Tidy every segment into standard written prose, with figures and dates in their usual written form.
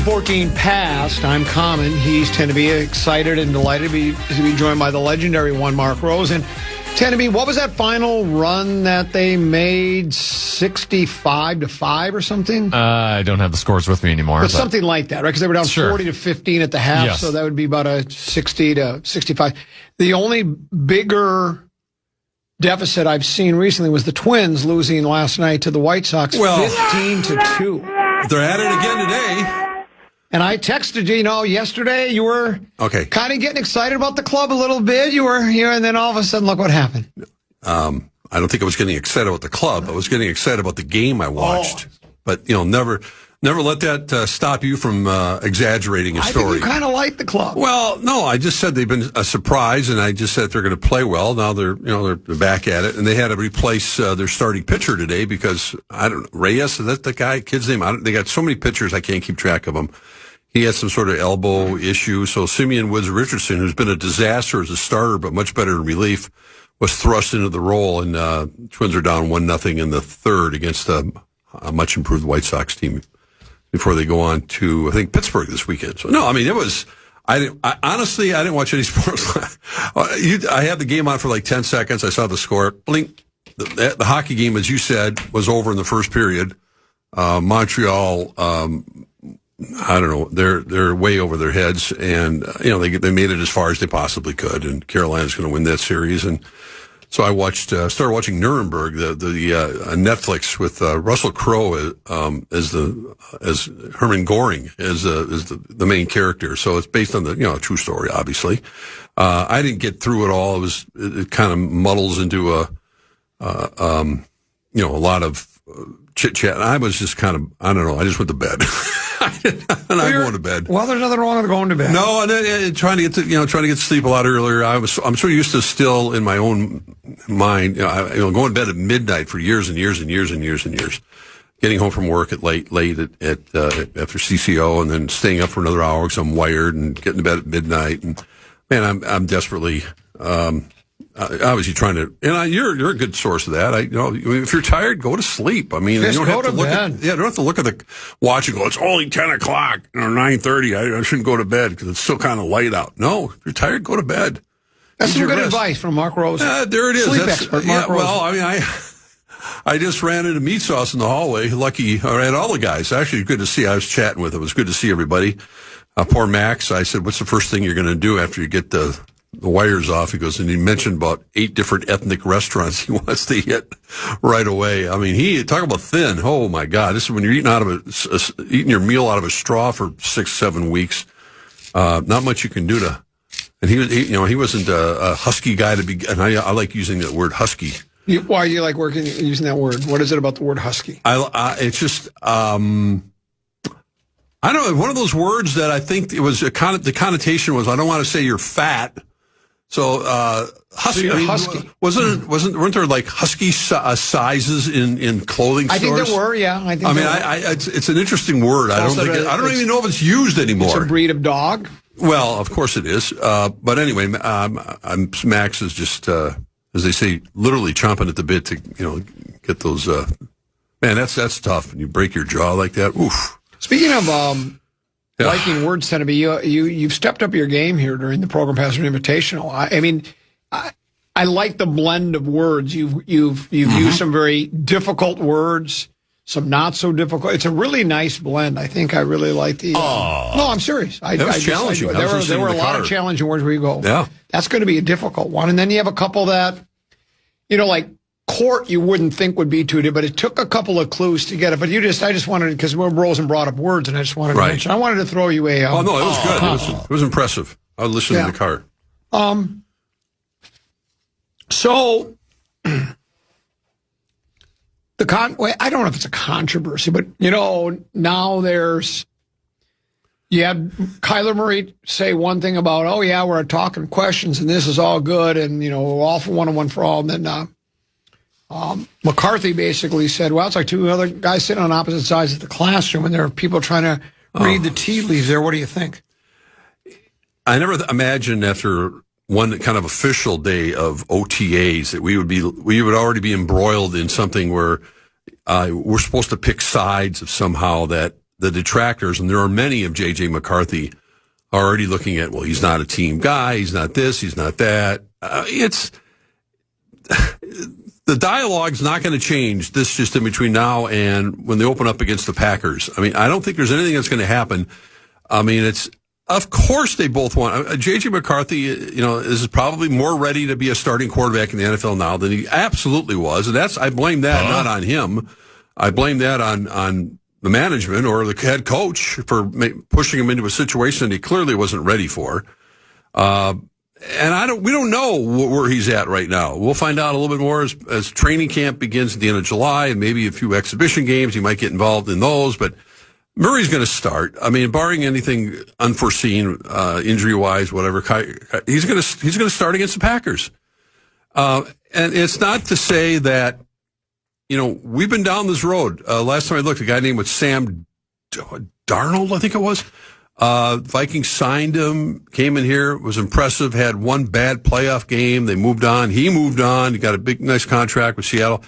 14 past. I'm Common. He's tend to be excited and delighted to be joined by the legendary one, Mark Rosen. Tend to be, what was that final run that they made? 65-5 or something? I don't have the scores with me anymore. But something like that, right? Because they were down 40-15 at the half, yes. So that would be about a 60-65. The only bigger deficit I've seen recently was the Twins losing last night to the White Sox, 15-2. They're at it again today. And I texted you, yesterday you were kind of getting excited about the club a little bit. You were here, and then all of a sudden, look what happened. I don't think I was getting excited about the club. I was getting excited about the game I watched. But, never let that stop you from exaggerating a story. I think you kind of like the club. Well, no, I just said they've been a surprise, and I just said they're going to play well. Now they're back at it, and they had to replace their starting pitcher today because Reyes, is that the guy? Kid's name? They got so many pitchers I can't keep track of them. He had some sort of elbow issue, so Simeon Woods Richardson, who's been a disaster as a starter but much better in relief, was thrust into the role, and Twins are down 1-0 in the third against a much improved White Sox team before they go on to, I think, Pittsburgh this weekend. So, no, I mean, honestly, I didn't watch any sports. I had the game on for like 10 seconds. I saw the score. Blink. The hockey game, as you said, was over in the first period. Montreal, I don't know, they're way over their heads, and they made it as far as they possibly could, and Carolina's going to win that series. And so I started watching Nuremberg, the Netflix with Russell Crowe as Hermann Goring as the main character. So it's based on the true story, obviously. I didn't get through it all. It kind of muddles into a lot of chit chat. I was just kind of, I don't know. I just went to bed. I'm going to bed. Well, there's nothing wrong with going to bed. No, and trying to get sleep a lot earlier. I'm so used to still in my own mind, going to bed at midnight for years and years and years and years and years. Getting home from work at late at after CCO, and then staying up for another hour because I'm wired, and getting to bed at midnight. And man, I'm desperately. Obviously trying to, and you're a good source of that. If you're tired, go to sleep. I mean, you don't have to look at, don't have to look at the watch and go, it's only 10 o'clock or 9:30. I shouldn't go to bed because it's still kind of light out. No, if you're tired, go to bed. That's some good advice from Mark Rosen. There it is. Sleep expert, Mark Rosen. Well, I mean, I just ran into Meat Sauce in the hallway. Lucky, I had all the guys. Actually, good to see. I was chatting with him. It was good to see everybody. Poor Max. I said, what's the first thing you're going to do after you get the wires off? He goes, and he mentioned about 8 different ethnic restaurants he wants to hit right away. I mean, talk about thin. Oh my God. This is when you're eating eating your meal out of a straw for 6-7 weeks. Not much you can do to, and he wasn't a husky guy to be, and I like using that word husky. Why do you like using that word? What is it about the word husky? It's just, I don't know, one of those words that I think it was the connotation was, I don't want to say you're fat. So, husky. So husky. Weren't there like husky sizes in clothing stores? I think there were, yeah. It's an interesting word. I don't even know if it's used anymore. It's a breed of dog. Well, of course it is. But anyway, Max is just, as they say, literally chomping at the bit to, get those, man, that's tough. When you break your jaw like that. Oof. Speaking of, liking words, tend to be you've stepped up your game here during the Program Pastor Invitational. I like the blend of words. You've used some very difficult words, some not so difficult. It's a really nice blend. I think I really like the. No, I'm serious. That was challenging. There were a lot of challenging words where you go. Yeah, that's going to be a difficult one. And then you have a couple that, like court, you wouldn't think would be too difficult, but it took a couple of clues to get it. But I just wanted, because Rosen brought up words, and I just wanted to mention. I wanted to throw you a. No, it was good. It was impressive. I was listening in the car. So I don't know if it's a controversy, but now you had Kyler Murray say one thing about, we're talking questions and this is all good, and we're all for one for all, and then McCarthy basically said, well, it's like two other guys sitting on opposite sides of the classroom, and there are people trying to read the tea leaves there. What do you think? I never imagined after one kind of official day of OTAs that we would already be embroiled in something where we're supposed to pick sides of somehow that the detractors, and there are many of J.J. McCarthy, are already looking at, well, he's not a team guy, he's not this, he's not that. The dialogue's not going to change. This just in between now and when they open up against the Packers. I mean, I don't think there's anything that's going to happen. I mean, of course they both want. J.J. McCarthy, is probably more ready to be a starting quarterback in the NFL now than he absolutely was. And I blame that not on him. I blame that on the management or the head coach for pushing him into a situation that he clearly wasn't ready for. And we don't know where he's at right now. We'll find out a little bit more as training camp begins at the end of July, and maybe a few exhibition games. He might get involved in those, but Murray's going to start. I mean, barring anything unforeseen, injury-wise, whatever, he's going to start against the Packers. And it's not to say that, we've been down this road. Last time I looked, a guy named Sam Darnold, I think it was. Vikings signed him, came in here, was impressive, had one bad playoff game. They moved on. He moved on. He got a big, nice contract with Seattle.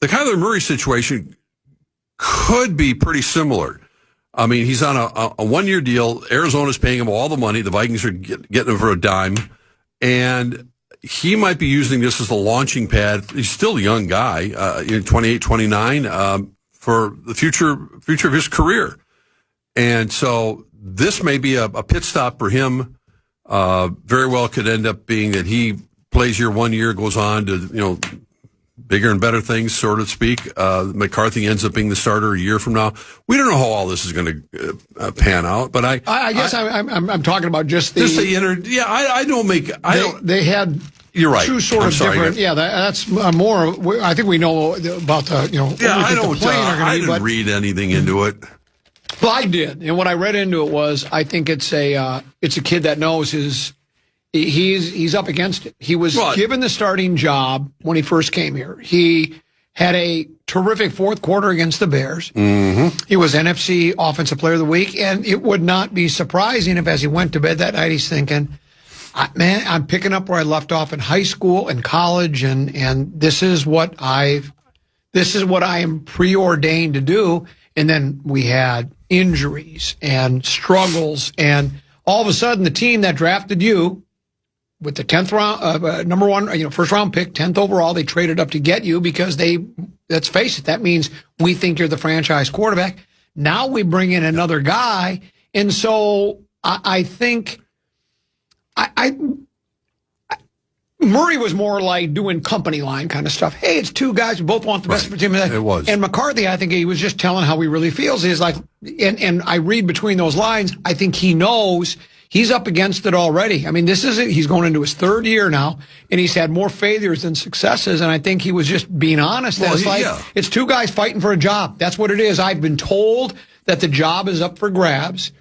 The Kyler Murray situation could be pretty similar. I mean, he's on a one-year deal. Arizona's paying him all the money. The Vikings are getting him for a dime. And he might be using this as a launching pad. He's still a young guy, 28, 29, for the future of his career. And so this may be a pit stop for him. Very well could end up being that he plays here 1 year, goes on to, bigger and better things, so to speak. McCarthy ends up being the starter a year from now. We don't know how all this is going to pan out, but I guess I'm talking about just the. They had. You're right. Two sort of different. Yeah, that's more. I think we know about the. I didn't read anything into it. Well, I did, and what I read into it was I think it's a kid that knows he's up against it. He was given the starting job when he first came here. He had a terrific fourth quarter against the Bears. Mm-hmm. He was NFC Offensive Player of the Week, and it would not be surprising if as he went to bed that night he's thinking, man, I'm picking up where I left off in high school and college, and this is what I am preordained to do. And then we had injuries and struggles, and all of a sudden the team that drafted you with the 10th round, number one, first round pick, 10th overall, they traded up to get you because let's face it, that means we think you're the franchise quarterback. Now we bring in another guy. And so I think Murray was more like doing company line kind of stuff. Hey, it's two guys who both want the best for the team. It was. And McCarthy, I think he was just telling how he really feels. He's like, and I read between those lines, I think he knows he's up against it already. I mean, he's going into his third year now, and he's had more failures than successes, and I think he was just being honest. It's two guys fighting for a job. That's what it is. I've been told that the job is up for grabs,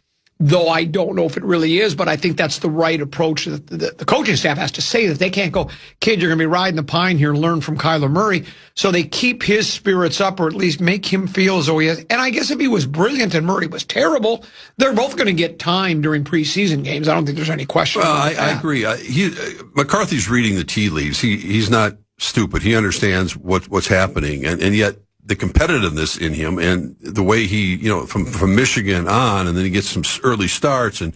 though I don't know if it really is, but I think that's the right approach. The coaching staff has to say that. They can't go, kid, you're going to be riding the pine here and learn from Kyler Murray. So they keep his spirits up, or at least make him feel as though he is. And I guess if he was brilliant and Murray was terrible, they're both going to get time during preseason games. I don't think there's any question about that. I agree. McCarthy's reading the tea leaves. He's not stupid. He understands what's happening, and yet the competitiveness in him and the way he, from Michigan on, and then he gets some early starts, and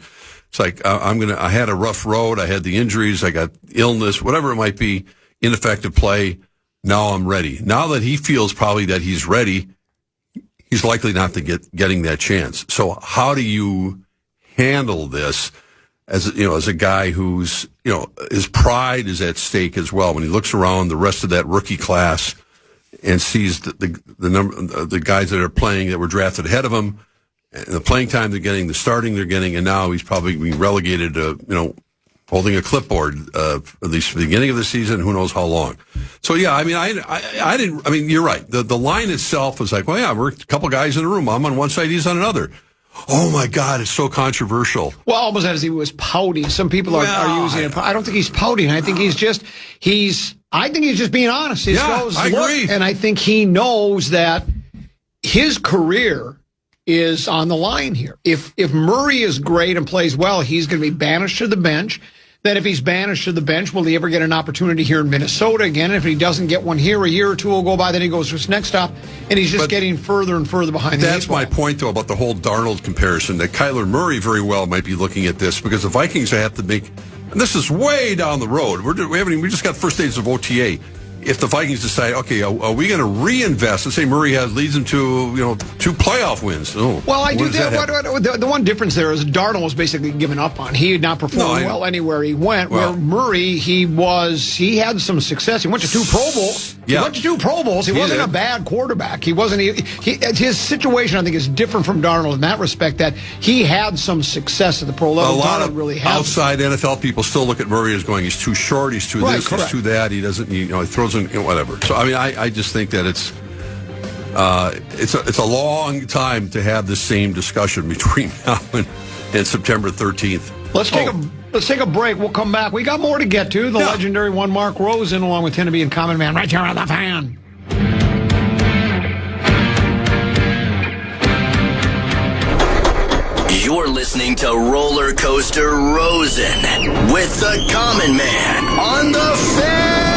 it's like, I had a rough road. I had the injuries. I got illness, whatever it might be, ineffective play. Now I'm ready. Now that he feels probably that he's ready, he's likely not to getting that chance. So how do you handle this as a guy who's, his pride is at stake as well. When he looks around the rest of that rookie class and sees the guys that are playing that were drafted ahead of him, and the playing time they're getting, the starting they're getting, and now he's probably being relegated to, holding a clipboard, at least for the beginning of the season, who knows how long. So yeah, you're right. The line itself was like, well, yeah, we're a couple guys in a room. I'm on one side, he's on another. Oh my God, it's so controversial. Well, almost as he was pouting. Some people are using it. I don't think he's pouting. I think he's just being honest. I agree. And I think he knows that his career is on the line here. If Murray is great and plays well, he's going to be banished to the bench. Then if he's banished to the bench, will he ever get an opportunity here in Minnesota again? If he doesn't get one here, a year or two will go by, then he goes to his next stop, and he's just getting further and further behind the eight ball. That's my point, though, about the whole Darnold comparison, that Kyler Murray very well might be looking at this, because the Vikings have to make, and this is way down the road. We just got first days of OTA. If the Vikings decide, okay, are we going to reinvest? Let's say Murray leads them to 2 playoff wins. Oh, well, I do that. The one difference there is Darnold was basically given up on. He had not performed well anywhere he went. Where Murray, he had some success. He went to 2 Pro Bowls. Yeah. He went to 2 Pro Bowls. He wasn't a bad quarterback. He wasn't. His situation, I think, is different from Darnold in that respect. That he had some success at the pro level. A lot Darnold of really hasn't. outside NFL people still look at Murray as going, he's too short. He's too this. Correct. He's too that. He doesn't. He throws in whatever. So I mean, I just think that it's a long time to have the same discussion between now and September 13th. Let's take a break. We'll come back. We got more to get to. The legendary one, Mark Rosen, along with Tennessee and Common Man, right here on the Fan. You're listening to Roller Coaster Rosen with the Common Man on the Fan.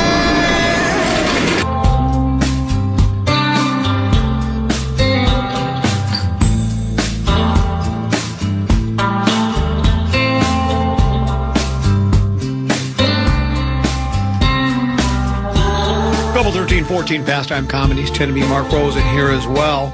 Double 13-14 pastime comedies tend to be Mark Rosen here as well.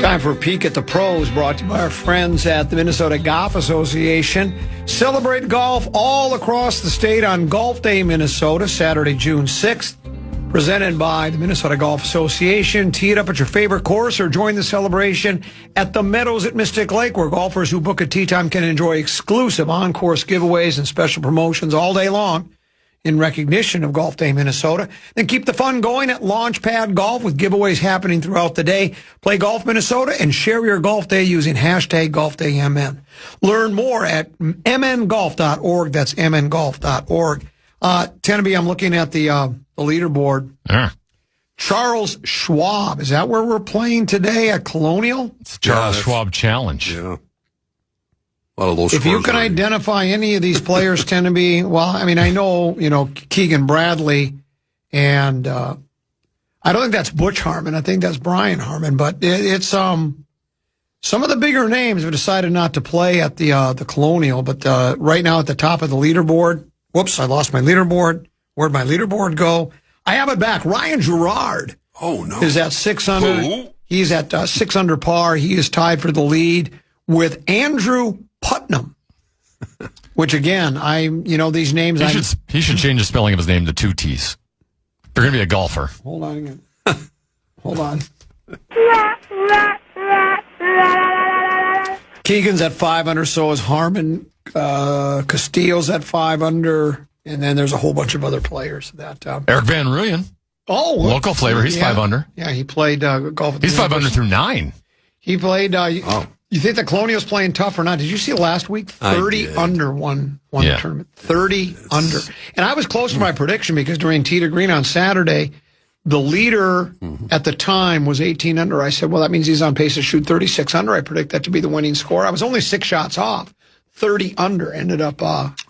Time for a peek at the pros, brought to you by our friends at the Minnesota Golf Association. Celebrate golf all across the state on Golf Day, Minnesota, Saturday, June 6th. Presented by the Minnesota Golf Association. Tee it up at your favorite course or join the celebration at the Meadows at Mystic Lake, where golfers who book a tee time can enjoy exclusive on-course giveaways and special promotions all day long in recognition of Golf Day, Minnesota. Then keep the fun going at Launchpad Golf with giveaways happening throughout the day. Play Golf Minnesota and share your golf day using hashtag GolfDayMN. Learn more at mngolf.org. That's mngolf.org. Tennessee, I'm looking at the leaderboard. Charles Schwab. Is that where we're playing today at Colonial? It's Charles Schwab Challenge. Yeah. A lot of those. If you can identify any of these players, tend to be, well, I mean, I know, Keegan Bradley, and I don't think that's Butch Harmon. I think that's Brian Harmon, but it's some of the bigger names have decided not to play at the Colonial, but right now at the top of the leaderboard, whoops, I lost my leaderboard. Where'd my leaderboard go? I have it back. Ryan Gerard. Oh, no. Is at 600. Who? He's at 6 under par. He is tied for the lead with Andrew Putnam, which again, these names. He should change the spelling of his name to 2 T's. If you're going to be a golfer. Hold on again. Hold on. Keegan's at 5 under, so is Harmon. Castillo's at 5 under, and then there's a whole bunch of other players that. Eric Van Ruyen. Oh, local flavor. He's 5 under. Yeah, he played golf. He's 5 under through 9. He played. You think the Colonial's playing tough or not? Did you see last week? 30 under won the tournament. 30 under. And I was close to my prediction because during Tee to Green on Saturday, the leader at the time was 18 under. I said, well, that means he's on pace to shoot 36 under. I predict that to be the winning score. I was only 6 shots off. 30 under ended up.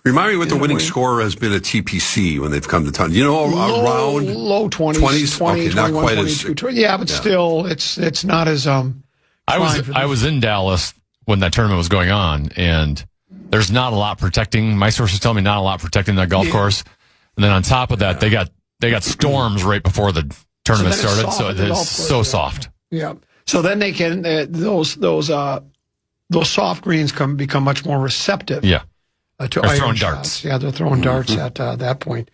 Remind me what the winning score has been at TPC when they've come to town. Around low 20s, 20, okay, not quite 22. Yeah, but still, it's not as I was in Dallas when that tournament was going on, and there's not a lot protecting. My sources tell me not a lot protecting that golf course. And then on top of that, they got storms right before the tournament started, so it's so soft. Yeah. So then they can those soft greens become much more receptive. Yeah. To they're throwing shots. darts. Yeah, they're throwing darts at that point.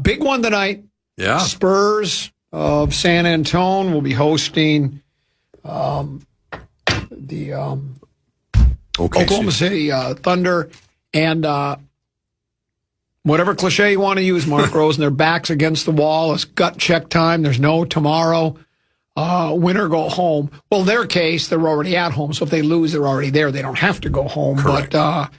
Big one tonight. Yeah. Spurs of San Antonio will be hosting the Oklahoma City Thunder, and whatever cliche you want to use, Mark Rosen, their backs against the wall. It's gut check time. There's no tomorrow. Win or go home. Well, in their case, they're already at home, so if they lose, they're already there. They don't have to go home. Correct. But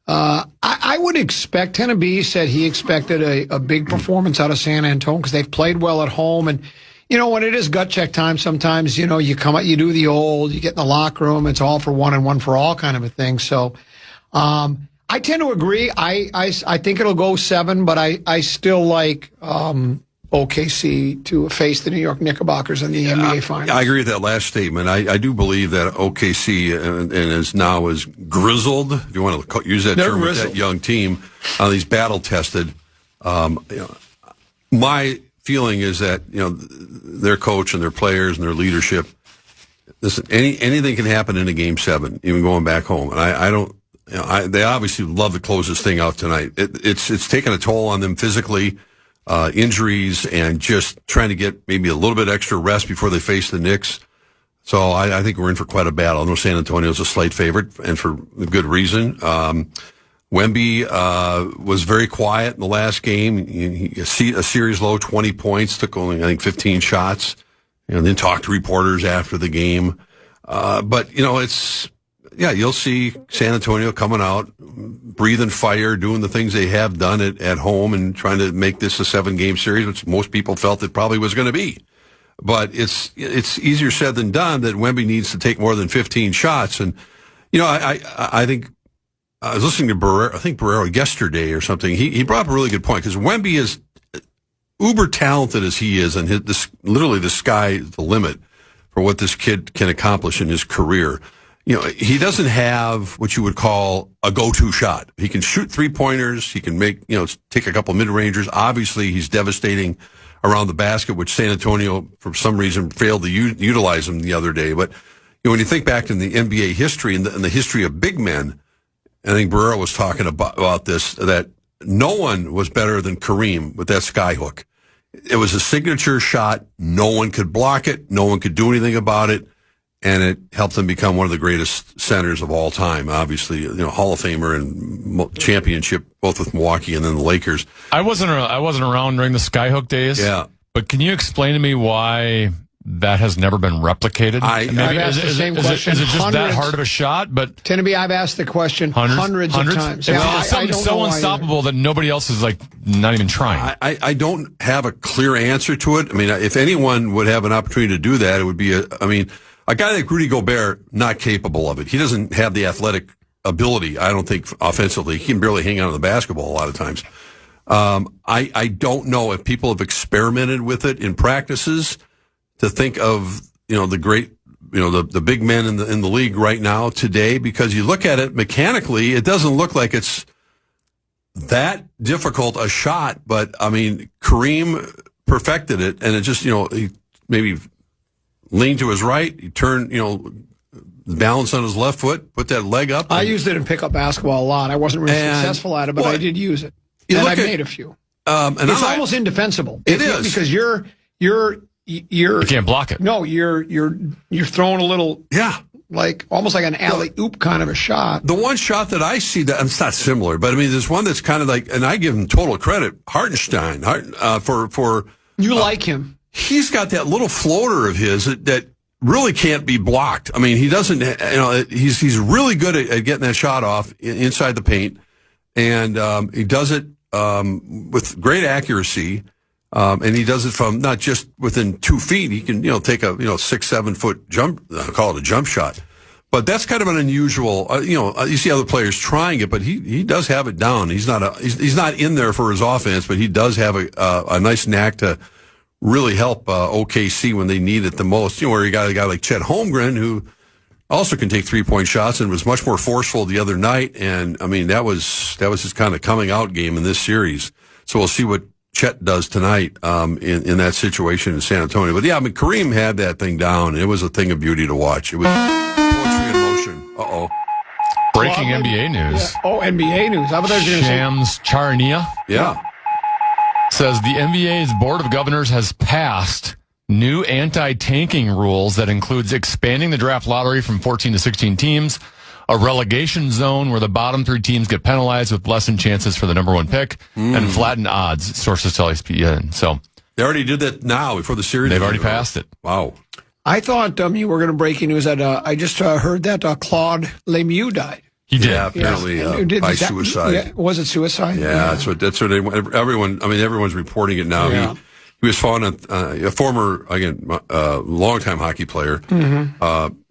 I would expect, Tennessee said he expected a big performance out of San Antonio because they've played well at home. And, when it is gut check time, sometimes, you come out, you do the old, you get in the locker room, it's all for one and one for all kind of a thing. So I tend to agree. I think it'll go 7, but I still like OKC to face the New York Knickerbockers in the NBA Finals. I agree with that last statement. I do believe that OKC and is now as grizzled, if you want to use that term, with that young team, these battle tested. My feeling is that their coach and their players and their leadership. Listen, anything can happen in a Game 7, even going back home, and I don't. They obviously love to close this thing out tonight. It's taken a toll on them physically, injuries, and just trying to get maybe a little bit extra rest before they face the Knicks. So I think we're in for quite a battle. I know San Antonio's a slight favorite, and for good reason. Wemby was very quiet in the last game. A series low, 20 points, took only, I think, 15 shots. Then talked to reporters after the game. But you'll see San Antonio coming out, breathing fire, doing the things they have done at home and trying to make this a 7-game series, which most people felt it probably was going to be. But it's easier said than done that Wemby needs to take more than 15 shots. And, I think I was listening to Barrero yesterday or something. He brought up a really good point because Wemby is uber talented as he is, and literally the sky is the limit for what this kid can accomplish in his career. He doesn't have what you would call a go-to shot. He can shoot 3-pointers. He can take a couple mid-rangers. Obviously, he's devastating around the basket, which San Antonio, for some reason, failed to utilize him the other day. But when you think back in the NBA history and the history of big men, I think Barrero was talking about this, that no one was better than Kareem with that skyhook. It was a signature shot. No one could block it. No one could do anything about it. And it helped him become one of the greatest centers of all time. Obviously, Hall of Famer and championship, both with Milwaukee and then the Lakers. I wasn't around during the skyhook days. Yeah. But can you explain to me why that has never been replicated? I've asked the same question. Is it just that hard of a shot? But Tenby, I've asked the question hundreds of times. It's something so unstoppable that nobody else is not even trying. I don't have a clear answer to it. I mean, if anyone would have an opportunity to do that, it would be a guy like Rudy Gobert, not capable of it. He doesn't have the athletic ability, I don't think, offensively. He can barely hang on to the basketball a lot of times. I don't know if people have experimented with it in practices to think of, the great, the big men in the league right now today, because you look at it mechanically, it doesn't look like it's that difficult a shot, but Kareem perfected it, and it just, he maybe lean to his right, he turned, balance on his left foot, put that leg up. I used it in pickup basketball a lot. I wasn't really successful at it, but I did use it. And I've made a few. And it's almost indefensible. It is. Because you can't block it. No, you're throwing a little, almost like an alley-oop kind of a shot. The one shot that I see that, it's not similar, but there's one that's kind of like, and I give him total credit, Hartenstein, for you like him. He's got that little floater of his that really can't be blocked. He doesn't, he's really good at getting that shot off inside the paint, and he does it with great accuracy, and he does it from not just within 2 feet. He can, take a 6-7 foot jump, call it a jump shot. But that's kind of an unusual, you see other players trying it, but he does have it down. He's not in there for his offense, but he does have a nice knack to really help OKC when they need it the most. Where you got a guy like Chet Holmgren, who also can take 3-point shots and was much more forceful the other night. And that was his kind of coming out game in this series. So we'll see what Chet does tonight in that situation in San Antonio. But Kareem had that thing down, and it was a thing of beauty to watch. It was poetry in motion. Uh-oh. Breaking NBA news. Yeah. Oh, NBA news. How about that? Shams Charania. Yeah. Says the NBA's Board of Governors has passed new anti-tanking rules that includes expanding the draft lottery from 14 to 16 teams, a relegation zone where the bottom 3 teams get penalized with lessened chances for the number 1 pick, and flattened odds, sources tell ESPN. So they already did that now before the series. They've already passed it. Wow. I thought you were going to break news that I just heard that Claude Lemieux died. He did. Yeah, apparently by suicide. Yeah, was it suicide? Yeah, that's what everyone's reporting it now. Yeah. He was found a former, longtime hockey player.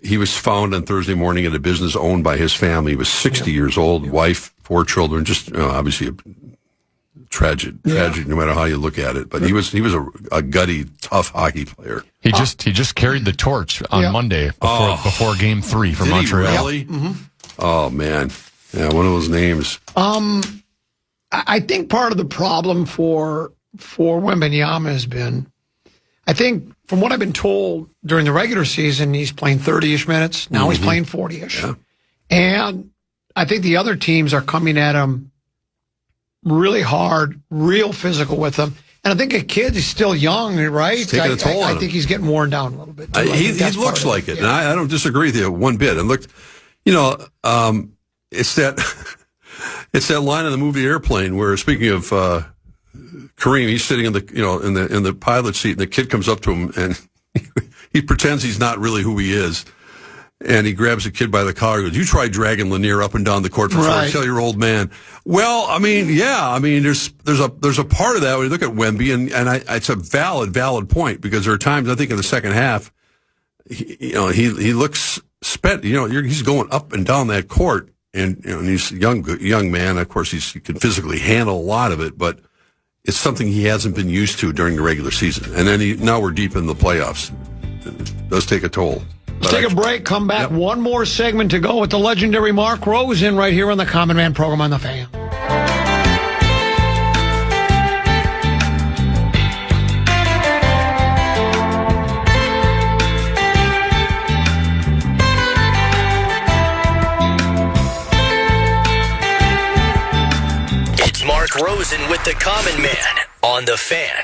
he was found on Thursday morning at a business owned by his family. He was 60 years old, wife, 4 children, just obviously a tragic, no matter how you look at it. But he was a gutty, tough hockey player. He just carried the torch on Monday before Game 3 for Montreal. Really? Mm-hmm. Oh man, yeah, one of those names. I think part of the problem for Wembanyama has been, I think from what I've been told during the regular season, he's playing 30-ish minutes. Now he's playing 40-ish. Yeah. And I think the other teams are coming at him really hard, real physical with him. And I think a kid is still young, right? He's taking a toll on him. I think he's getting worn down a little bit. He looks like it. And I don't disagree with you one bit. And look, it's that line in the movie Airplane where, speaking of Kareem, he's sitting in the pilot seat, and the kid comes up to him, and he pretends he's not really who he is. And he grabs the kid by the collar and goes, "You try dragging Lanier up and down the court before I tell your old man." Well, there's a part of that when you look at Wemby, and it's a valid point, because there are times, I think, in the second half, he looks spent. He's going up and down that court, and he's a young man. Of course, he can physically handle a lot of it, but it's something he hasn't been used to during the regular season. And then now we're deep in the playoffs. It does take a toll. Let's take a break, come back. Yep. One more segment to go with the legendary Mark Rosen right here on the Common Man program on the Fan. It's Mark Rosen with the Common Man on the Fan.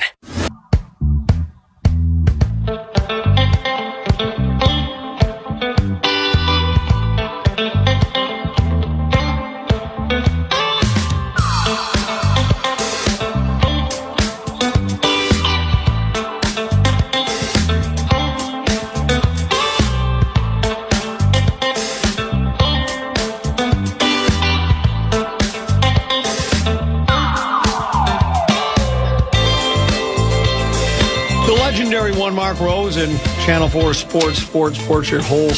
Mark Rosen, Channel 4 Sports, your whole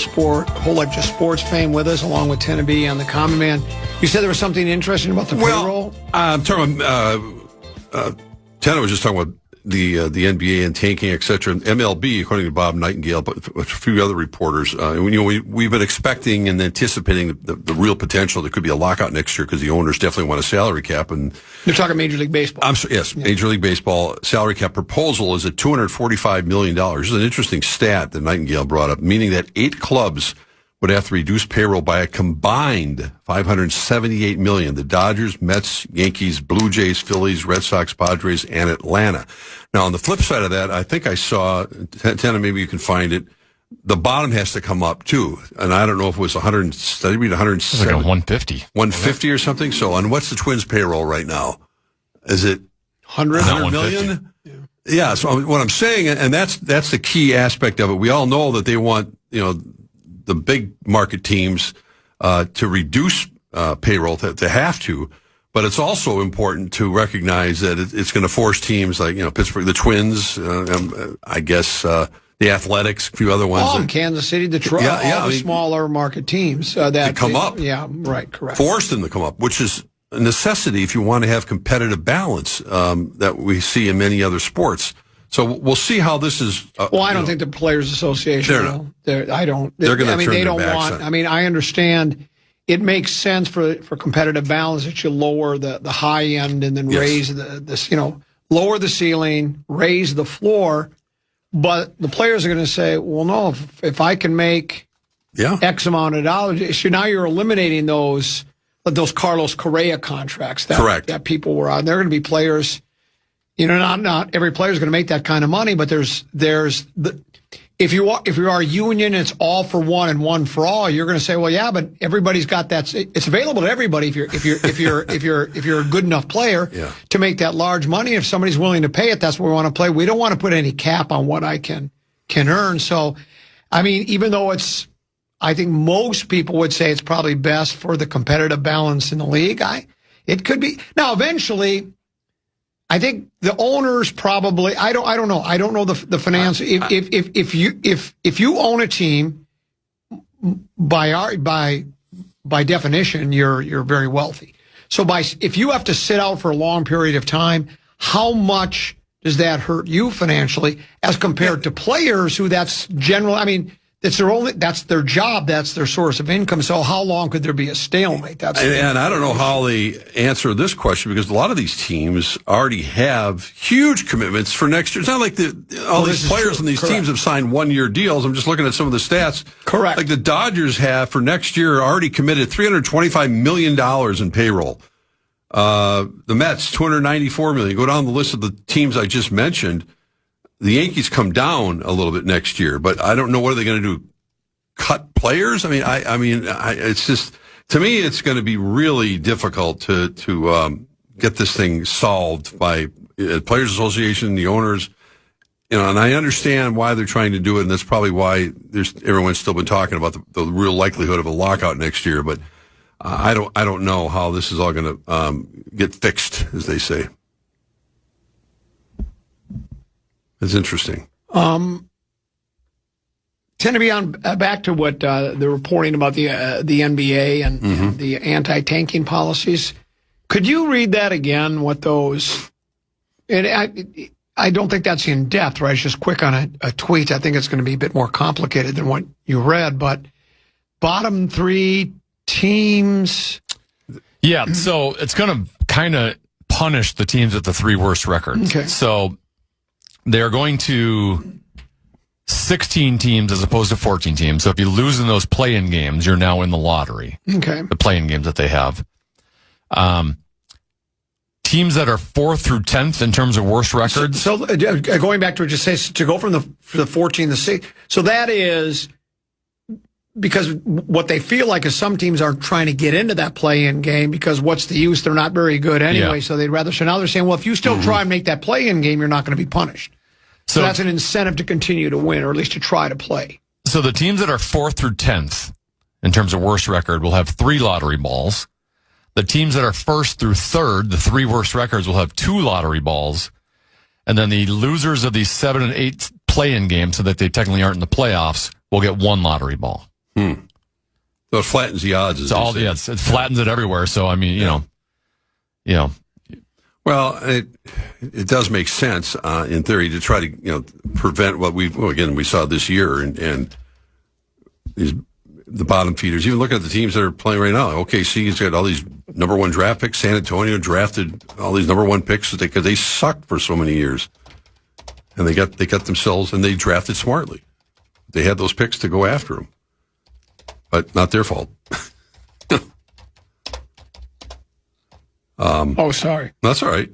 life just sports fame with us, along with Tennessee on the Common Man. You said there was something interesting about the payroll? I'm talking about, Tanner was just talking about the NBA and tanking, et cetera. MLB, according to Bob Nightingale, but a few other reporters, we've been expecting and anticipating the real potential. There could be a lockout next year because the owners definitely want a salary cap. And you're talking Major League Baseball. Yes, yeah. Major League Baseball salary cap proposal is at $245 million. This is an interesting stat that Nightingale brought up, meaning that 8 clubs would have to reduce payroll by a combined $578 million. The Dodgers, Mets, Yankees, Blue Jays, Phillies, Red Sox, Padres, and Atlanta. Now, on the flip side of that, I think I saw, Tana, maybe you can find it, the bottom has to come up, too. And I don't know if it was 170 to 170. Like 150. 150 or something. So, and what's the Twins' payroll right now? Is it 100 million? Yeah, so what I'm saying, and that's the key aspect of it. We all know that they want, the big market teams to reduce payroll to have to, but it's also important to recognize that it's going to force teams like Pittsburgh, the Twins, I guess the Athletics, a few other ones. Kansas City, Detroit, all the smaller market teams that come up. Yeah, right, correct. Force them to come up, which is a necessity if you want to have competitive balance that we see in many other sports. So we'll see how this is. I don't think the Players Association. They're going to turn their backs on. I understand it makes sense for competitive balance that you lower the high end and then raise lower the ceiling, raise the floor. But the players are going to say, well, no, if I can make X amount of dollars, so now you're eliminating those Carlos Correa contracts that people were on. They're going to be players. Not every player is going to make that kind of money, but if you are a union, it's all for one and one for all. You're going to say, well, yeah, but everybody's got that. It's available to everybody if you're a good enough player to make that large money. If somebody's willing to pay it, that's what we want to play. We don't want to put any cap on what I can earn. So, even though I think most people would say it's probably best for the competitive balance in the league. It could be now eventually. I think the owners probably. I don't know. I don't know the finance. If you own a team, by definition, you're very wealthy. So if you have to sit out for a long period of time, how much does that hurt you financially as compared to players who that's general? I mean, that's their job, that's their source of income. So how long could there be a stalemate? And I don't know how they answer this question, because a lot of these teams already have huge commitments for next year. It's not like all these players on these teams have signed 1-year deals. I'm just looking at some of the stats. Correct. Like the Dodgers have for next year already committed $325 million in payroll. The Mets, $294 million. Go down the list of the teams I just mentioned. The Yankees come down a little bit next year, but I don't know what are they going to do. Cut players? I mean, it's just, to me, it's going to be really difficult to get this thing solved by Players Association, the owners. And I understand why they're trying to do it, and that's probably why everyone's still been talking about the real likelihood of a lockout next year. But I don't know how this is all going to get fixed, as they say. It's interesting. Tend to be on back to what the reporting about the NBA and the anti-tanking policies. Could you read that again? What those? And I don't think that's in depth, right? It's just quick on a tweet. I think it's going to be a bit more complicated than what you read. But bottom 3 teams. Yeah, so it's going to kind of punish the teams with the 3 worst records. Okay. So they're going to 16 teams as opposed to 14 teams. So if you lose in those play-in games, you're now in the lottery. Okay. The play-in games that they have. Teams that are 4th through 10th in terms of worst records. So going back to what you say, to go from the 14 to 6. So that is because what they feel like is some teams aren't trying to get into that play-in game because what's the use? They're not very good anyway. Yeah. So they'd rather. So now they're saying, well, if you still try and make that play-in game, you're not going to be punished. So that's an incentive to continue to win, or at least to try to play. So the teams that are 4th through 10th in terms of worst record will have 3 lottery balls. The teams that are 1st through 3rd, the 3 worst records, will have 2 lottery balls. And then the losers of these 7 and 8 play-in games, so that they technically aren't in the playoffs, will get 1 lottery ball. So it flattens the odds. It flattens it everywhere. So, I mean, you know. Well, it does make sense, in theory, to try to, prevent what we saw this year and the bottom feeders. Even looking at the teams that are playing right now, OKC's got all these number 1 draft picks. San Antonio drafted all these number 1 picks because they sucked for so many years, and they got themselves, and they drafted smartly. They had those picks to go after them, but not their fault. Sorry. That's all right.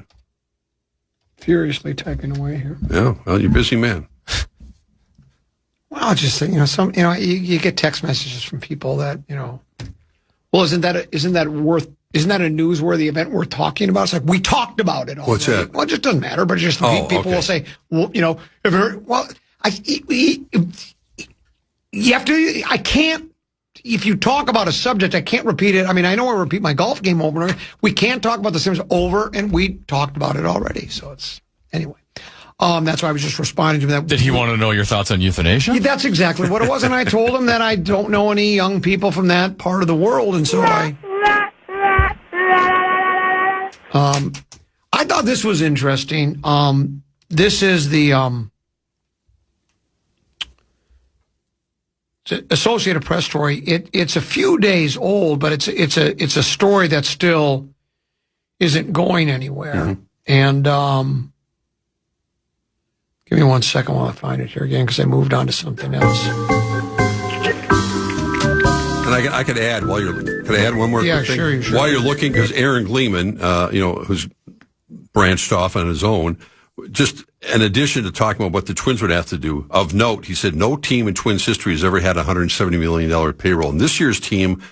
Furiously typing away here. Yeah, well, you're a busy man. Well, just you get text messages from people that well, isn't that a newsworthy event worth talking about? It's like we talked about it already. What's that? Well, it just doesn't matter. But just people will say, well, you have to. I can't. If you talk about a subject, I can't repeat it. I mean, I know I repeat my golf game over and over. We can't talk about the Sims over, and we talked about it already. So anyway. That's why I was just responding to that. Did he want to know your thoughts on euthanasia? Yeah, that's exactly what it was. And I told him that I don't know any young people from that part of the world. And so I thought this was interesting. This is the Associated Press story. It's a few days old, but it's a story that still isn't going anywhere. And give me 1 second while I find it here again, because I moved on to something else. And I could add could I add one more thing? Sure. While you're looking, because Aaron Gleeman, who's branched off on his own, just in addition to talking about what the Twins would have to do, of note, he said no team in Twins history has ever had a $170 million payroll. And this year's team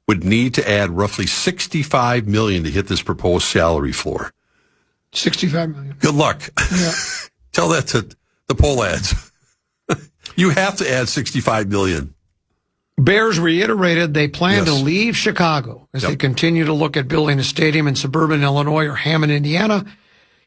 would need to add roughly $65 million to hit this proposed salary floor. $65 million. Good luck. Yeah. Tell that to the poll ads. You have to add $65 million. Bears reiterated they plan to leave Chicago as they continue to look at building a stadium in suburban Illinois or Hammond, Indiana.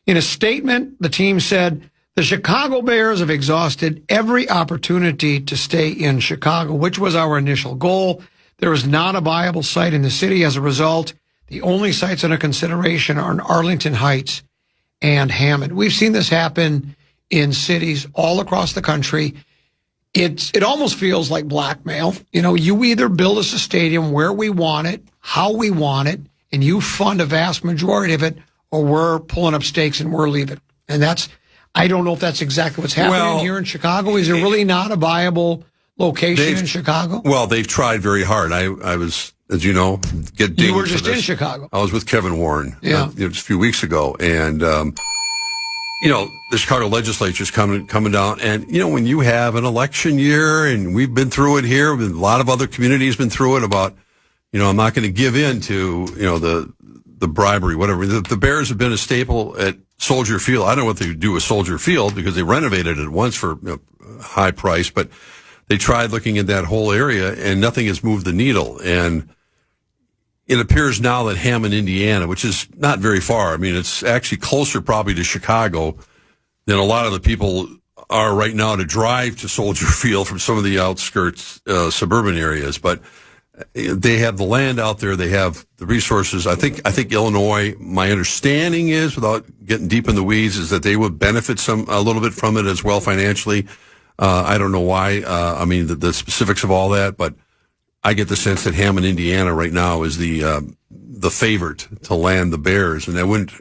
In a statement, the team said The Chicago Bears have exhausted every opportunity to stay in Chicago, which was our initial goal. There is not a viable site in the city. As a result, the only sites under consideration are in Arlington Heights and Hammond. We've seen this happen in cities all across the country. It almost feels like blackmail. You either build us a stadium where we want it, how we want it, and you fund a vast majority of it, or we're pulling up stakes and we're leaving. And I don't know if that's exactly what's happening here in Chicago. Is there really not a viable location in Chicago? Well, they've tried very hard. I was, as you know, get dinged. You were just in Chicago. I was with Kevin Warren just a few weeks ago, and the Chicago legislature's coming down, and when you have an election year, and we've been through it here, a lot of other communities been through it about, I'm not going to give in to the bribery, whatever. The Bears have been a staple at Soldier Field. I don't know what they do with Soldier Field because they renovated it once for high price, but they tried looking at that whole area and nothing has moved the needle. And it appears now that Hammond, Indiana, which is not very far, I mean, it's actually closer probably to Chicago than a lot of the people are right now to drive to Soldier Field from some of the outskirts, suburban areas. But they have the land out there. They have the resources. I think Illinois, my understanding is, without getting deep in the weeds, is that they would benefit a little bit from it as well financially. I don't know why. I mean, the specifics of all that, but I get the sense that Hammond, Indiana right now is the favorite to land the Bears. And I wouldn't,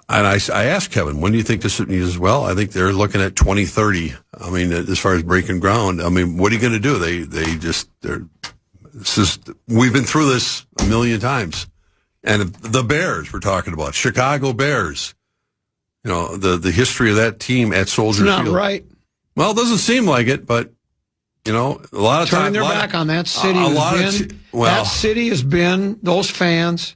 and I asked Kevin, when do you think this, he says, well, I think they're looking at 2030. I mean, as far as breaking ground, I mean, what are you going to do? We've been through this a million times. And the Bears we're talking about, Chicago Bears, the history of that team at Soldier Field. It's not right. Well, it doesn't seem like it, but a lot of turning their back on that city. That city has been those fans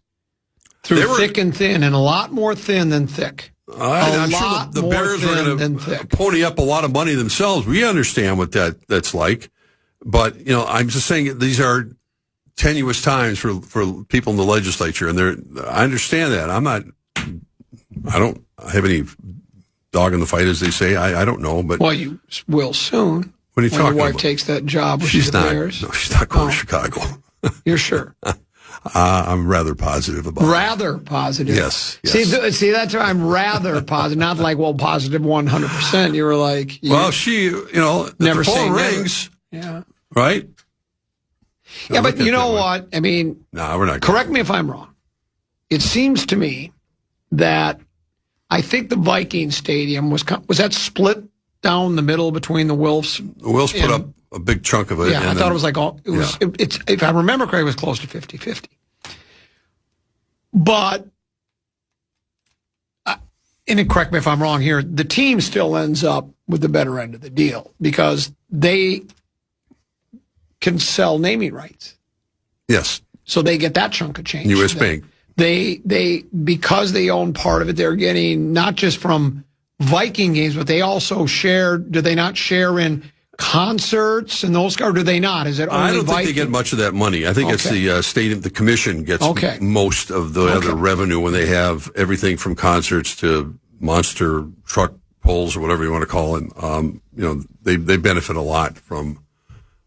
through thick and thin, and a lot more thin than thick. I'm sure the Bears are going to pony up a lot of money themselves. We understand what that's like, but I'm just saying these are tenuous times for people in the legislature, and I understand that. I don't have any dog in the fight, as they say. I don't know, but you will soon. What are you talking about? Your wife takes that job with the Bears. No, she's not going to Chicago. You're sure? I'm rather positive about it. Rather positive? Yes. See, that's why I'm rather positive. Not like, positive 100%. You were like... she, never the phone rings. Yeah. Right? Yeah, but you know what? I mean... No, we're not. Correct me if I'm wrong. It seems to me that I think the Viking Stadium was that split down the middle between the Wolves. The Wolves put up a big chunk of it. Yeah, I thought it was like it's if I remember correctly, it was close to 50-50. But, and correct me if I'm wrong here, the team still ends up with the better end of the deal because they can sell naming rights. Yes. So they get that chunk of change. U.S. Bank. They because they own part of it, they're getting not just from Viking games, but they also share. Do they not share in concerts and those? Or do they not? Is it only I don't Viking? think they get much of that money. I think it's the stadium. The commission gets most of the other revenue when they have everything from concerts to monster truck pulls or whatever you want to call it. They benefit a lot from.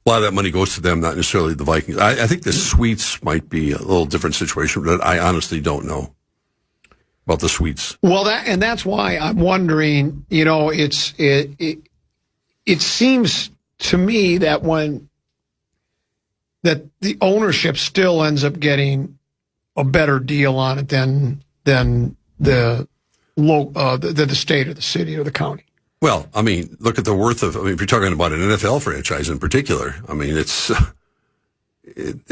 A lot of that money goes to them, not necessarily the Vikings. I think the suites might be a little different situation, but I honestly don't know about the suites. Well, that's why I'm wondering. It seems to me that that the ownership still ends up getting a better deal on it than the state or the city or the county. Well, I mean, look at the worth of. I mean, if you're talking about an NFL franchise in particular, I mean, they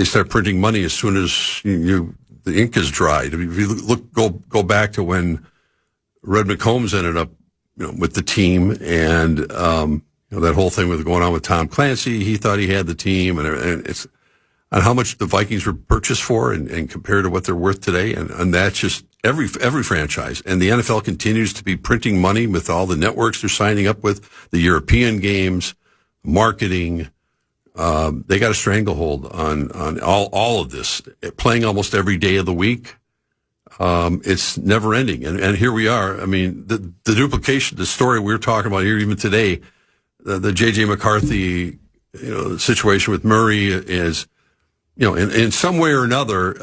start printing money as soon as the ink is dried. I mean, if you go back to when Red McCombs ended up, with the team, and that whole thing with going on with Tom Clancy, he thought he had the team, and it's on how much the Vikings were purchased for, and compared to what they're worth today, and that's just. Every franchise, and the NFL continues to be printing money with all the networks they're signing up with, the European games, marketing. They got a stranglehold on all of this, playing almost every day of the week. It's never ending. And here we are. I mean, the duplication, the story we're talking about here even today, the J.J. McCarthy, situation with Murray is, in some way or another,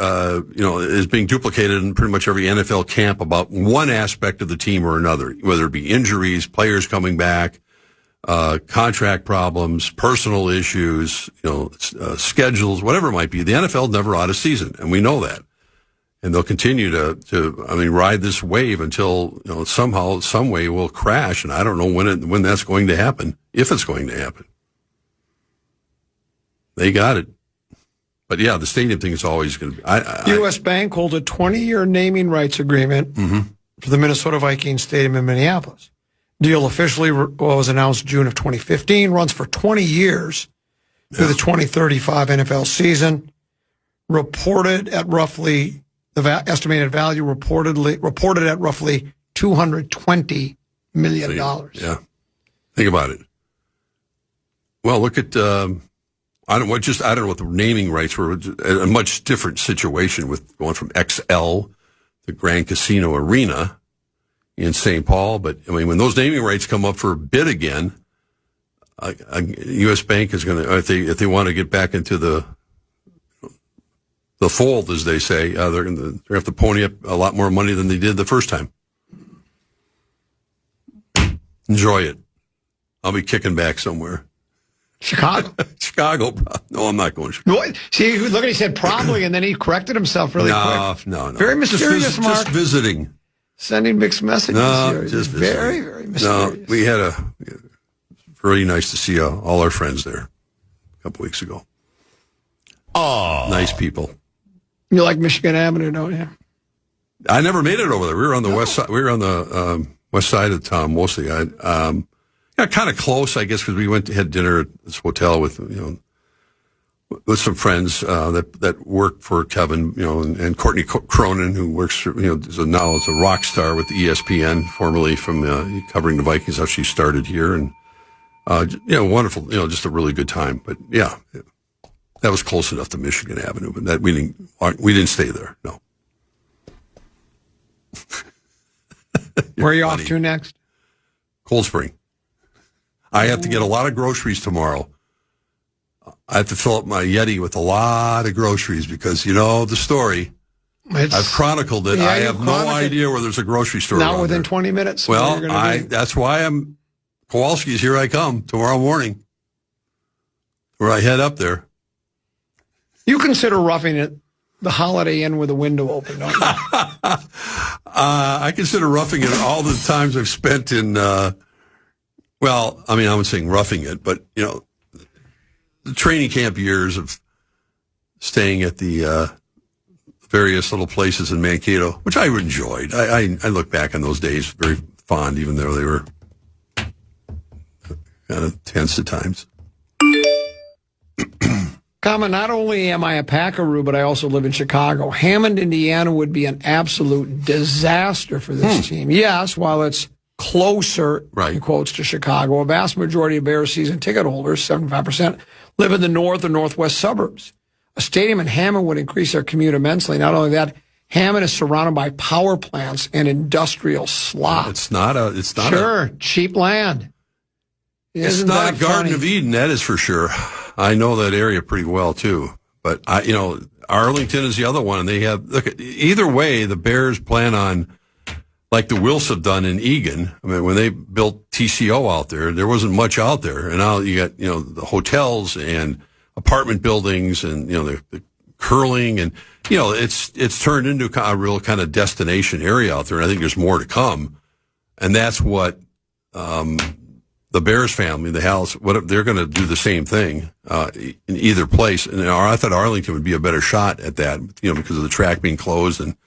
is being duplicated in pretty much every NFL camp about one aspect of the team or another, whether it be injuries, players coming back, contract problems, personal issues, schedules, whatever it might be. The NFL never out of season, and we know that. And they'll continue to ride this wave until, somehow, some way will crash. And I don't know when that's going to happen, if it's going to happen. They got it. But yeah, the stadium thing is always going to be. U.S. Bank holds a 20-year naming rights agreement for the Minnesota Vikings Stadium in Minneapolis. Deal officially was announced June of 2015, runs for 20 years through the 2035 NFL season. Reported at roughly, the estimated value reported at roughly $220 million. Yeah. Think about it. Well, look at, I don't know what the naming rights were. A much different situation with going from XL to Grand Casino Arena in St. Paul. But when those naming rights come up for a bid again, U.S. Bank is going to, if they want to get back into the fold, as they say, they're going to have to pony up a lot more money than they did the first time. Enjoy it. I'll be kicking back somewhere. Chicago. Chicago. No, I'm not going to Chicago. See, look, he said probably, and then he corrected himself really quick. No. Very mysterious, Mark. Just visiting. Sending mixed messages here. Just very, very mysterious. No, we had really nice to see all our friends there a couple weeks ago. Oh. Nice people. You like Michigan Avenue, don't you? I never made it over there. We were on the west side. We were on the west side of town mostly. Kind of close, I guess, because we had dinner at this hotel with with some friends that work for Kevin, and Courtney Cronin, who works for, now is a rock star with ESPN, formerly from covering the Vikings, how she started here, and wonderful, just a really good time. But yeah, that was close enough to Michigan Avenue, but that we didn't stay there. No. Where are you off to next? Cold Spring. I have to get a lot of groceries tomorrow. I have to fill up my Yeti with a lot of groceries because, the story. I've chronicled it. Yeah, I have no idea where there's a grocery store. Not within 20 minutes. Well, that's why Kowalski's here I come tomorrow morning, where I head up there. You consider roughing it the Holiday Inn with a window open, don't you? I consider roughing it all the times I've spent in, I'm saying roughing it, but, the training camp years of staying at the various little places in Mankato, which I enjoyed. I look back on those days very fond, even though they were kind of tense at times. Common, not only am I a Packaroo, but I also live in Chicago. Hammond, Indiana would be an absolute disaster for this team. Yes, while it's closer, in quotes, to Chicago, a vast majority of Bears season ticket holders, 75%, live in the north or northwest suburbs. A stadium in Hammond would increase their commute immensely. Not only that, Hammond is surrounded by power plants and industrial slop. It's not cheap land. It's not a Garden of Eden, that is for sure. I know that area pretty well too. But Arlington is the other one, and they have either way, the Bears plan on, like the Wilfs have done in Eagan. When they built TCO out there wasn't much out there. And now you got, the hotels and apartment buildings and, the curling and, it's turned into a real kind of destination area out there. And I think there's more to come. And that's what, the Bears family, the house, they're going to do the same thing, in either place. And I thought Arlington would be a better shot at that, because of the track being closed and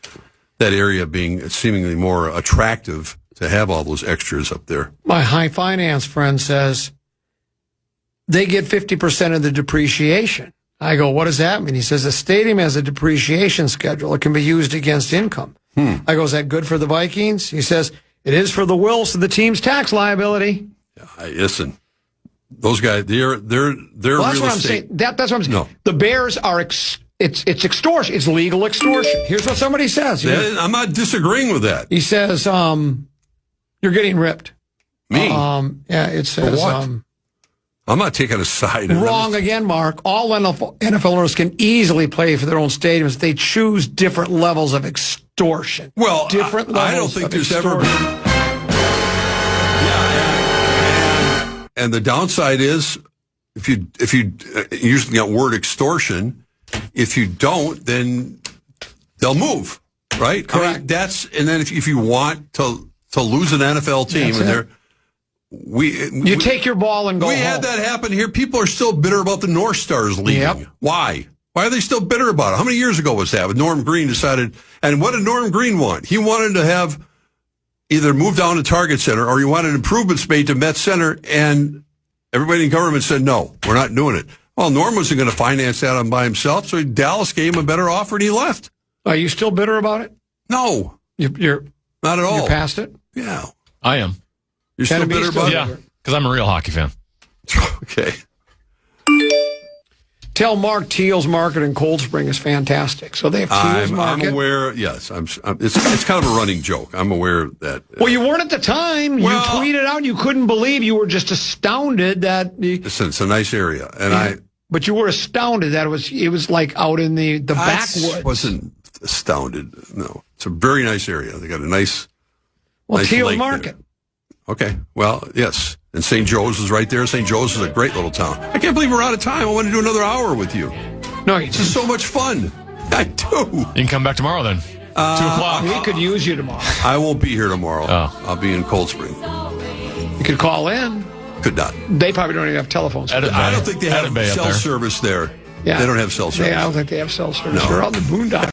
that area being seemingly more attractive to have all those extras up there. My high finance friend says they get 50% of the depreciation. I go, what does that mean? He says the stadium has a depreciation schedule. It can be used against income. I go, is that good for the Vikings? He says, it is for the Wilfs and the team's tax liability. Listen, those guys, they're that's real what I'm estate. saying. That's what I'm saying. No. The Bears are it's extortion. It's legal extortion. Here's what somebody says. I'm not disagreeing with that. He says, you're getting ripped. Me? Yeah, it says... I'm not taking a side. Wrong again, Mark. All NFL owners can easily play for their own stadiums. They choose different levels of extortion. Well, different levels I don't think there's extortion. ever been... Yeah, and the downside is, if you using that word extortion, if you don't, then they'll move, right? Correct. I mean, and then if you want to lose an NFL team, you take your ball and go. We had that happen here. People are still bitter about the North Stars leaving. Yep. Why? Why are they still bitter about it? How many years ago was that? With Norm Green decided, and what did Norm Green want? He wanted to have either move down to Target Center or he wanted improvements made to Met Center, and everybody in government said, no, we're not doing it. Well, Norm wasn't going to finance that on by himself, so Dallas gave him a better offer and he left. Are you still bitter about it? No. You're not at all. You're past it? Yeah. I am. You're still bitter about it? Yeah, because I'm a real hockey fan. Okay. Tell Mark Teal's Market in Cold Spring is fantastic. So they have Teal's Market. I'm aware, yes. It's kind of a running joke. I'm aware of that. Well, you weren't at the time. You tweeted out you couldn't believe. You were just astounded that... Listen, it's a nice area. And But you were astounded that it was like out in the backwoods. I wasn't astounded. No. It's a very nice area. They got a nice Teal's lake Market. There. Okay. Well, yes. And St. Joe's is right there. St. Joe's is a great little town. I can't believe we're out of time. I want to do another hour with you. No, this is so much fun. I do. You can come back tomorrow then. 2 o'clock. We could use you tomorrow. I won't be here tomorrow. Oh. I'll be in Cold Spring. You could call in. Could not. They probably don't even have telephones. I don't think they have cell service there. Yeah. They don't have cell service. I don't think they have cell service. They're out in the boondocks.